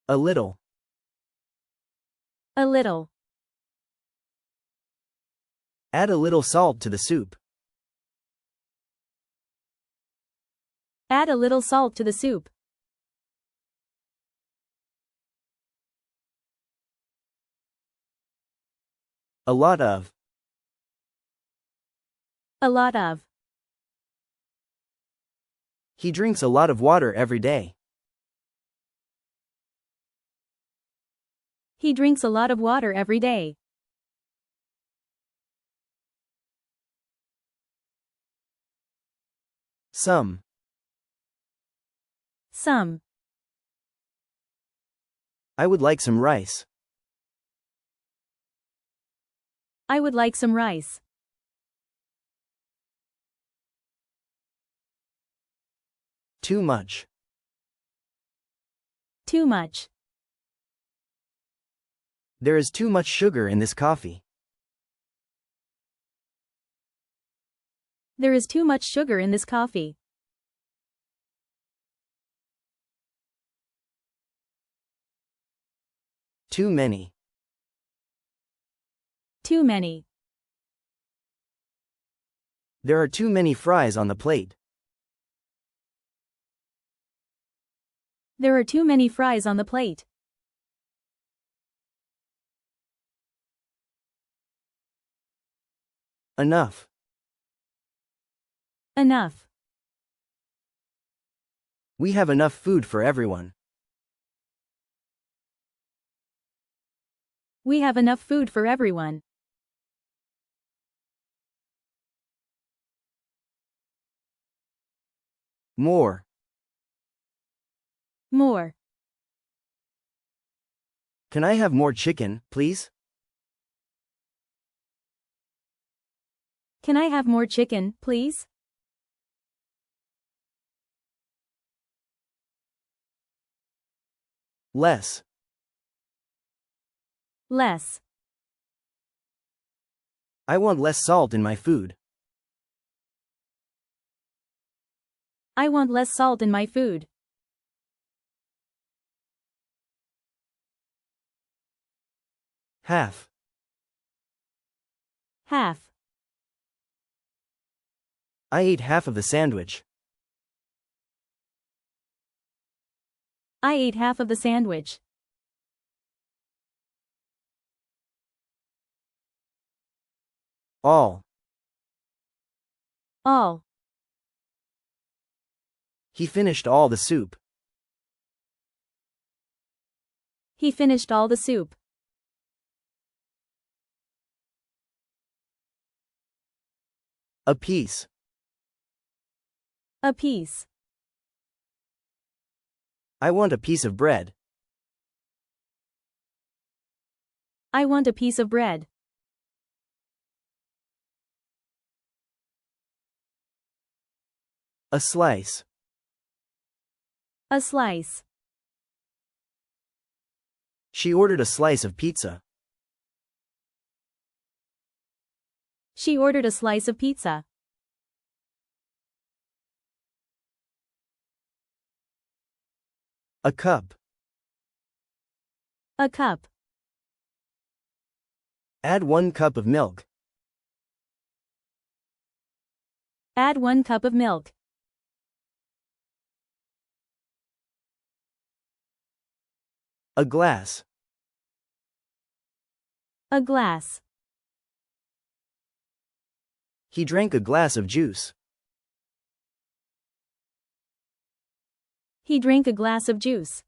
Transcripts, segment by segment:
A little. A little. Add a little salt to the soup. Add a little salt to the soup. A lot of. A lot of. He drinks a lot of water every day. He drinks a lot of water every day. Some. Some. I would like some rice. I would like some rice. Too much. Too much. There is too much sugar in this coffee. There is too much sugar in this coffee. Too many. Too many. There are too many fries on the plate. There are too many fries on the plate. Enough. Enough. We have enough food for everyone. We have enough food for everyone. More. More. Can I have more chicken, please? Can I have more chicken, please? Less. Less. I want less salt in my food. I want less salt in my food. Half. Half. I ate half of the sandwich. I ate half of the sandwich. All. All. He finished all the soup. He finished all the soup. A piece. A piece. I want a piece of bread. I want a piece of bread. A slice. A slice. She ordered a slice of pizza. She ordered a slice of pizza. A cup. A cup. Add 1 cup of milk. Add 1 cup of milk. A glass. A glass. He drank a glass of juice. He drank a glass of juice.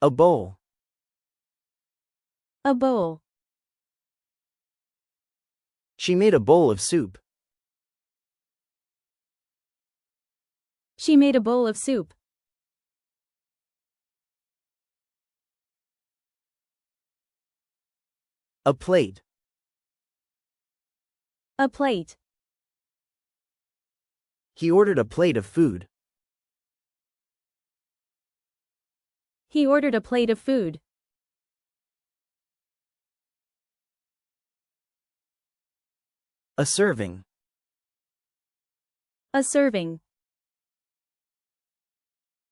A bowl. A bowl. She made a bowl of soup. She made a bowl of soup. A plate. A plate. He ordered a plate of food. He ordered a plate of food. A serving. A serving.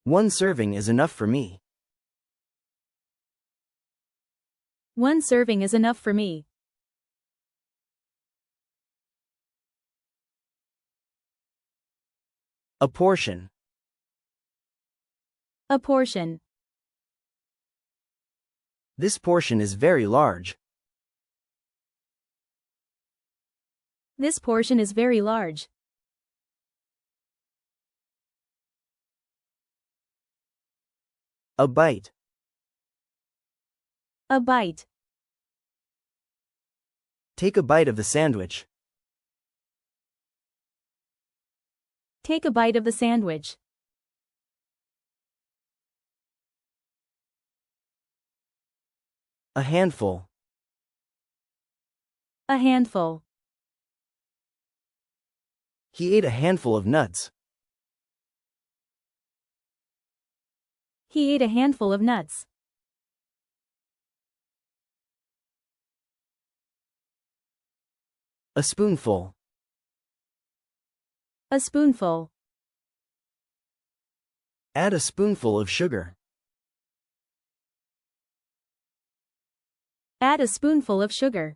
One serving is enough for me. One serving is enough for me. A portion. A portion. This portion is very large. This portion is very large. A bite. A bite. Take a bite of the sandwich. Take a bite of the sandwich. A handful. A handful. He ate a handful of nuts. He ate a handful of nuts. A spoonful. A spoonful. Add a spoonful of sugar. Add a spoonful of sugar.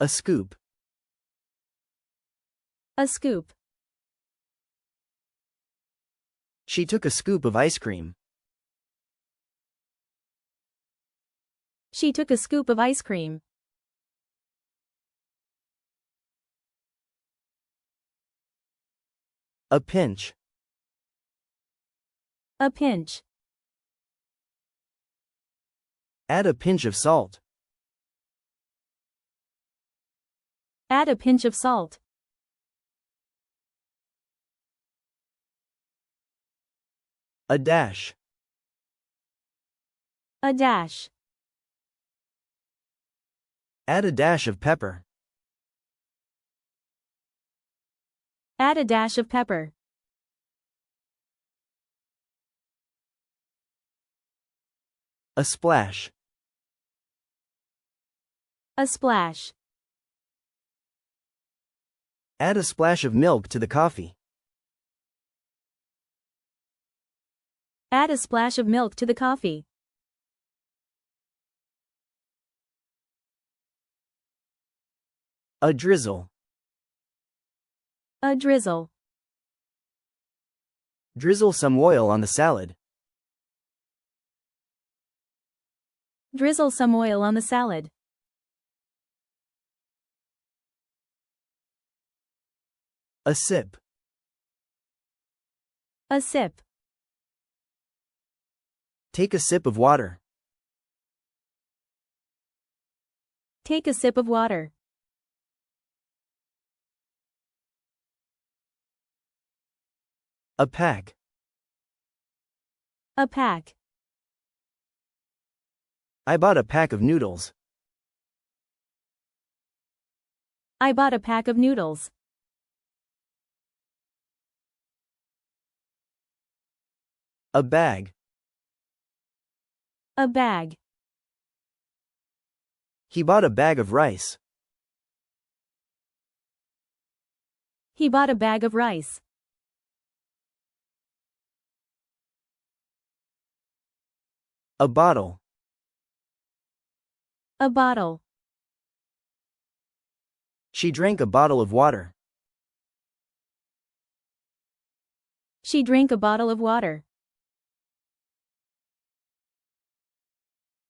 A scoop. A scoop. She took a scoop of ice cream. She took a scoop of ice cream. A pinch. A pinch. Add a pinch of salt. Add a pinch of salt. A dash. A dash. Add a dash of pepper. Add a dash of pepper. A splash. A splash. Add a splash of milk to the coffee. Add a splash of milk to the coffee. A drizzle. A drizzle. Drizzle some oil on the salad. Drizzle some oil on the salad. A sip. A sip. Take a sip of water. Take a sip of water. A pack. A pack. I bought a pack of noodles. I bought a pack of noodles. A bag. A bag. He bought a bag of rice. He bought a bag of rice. A bottle. A bottle. She drank a bottle of water. She drank a bottle of water.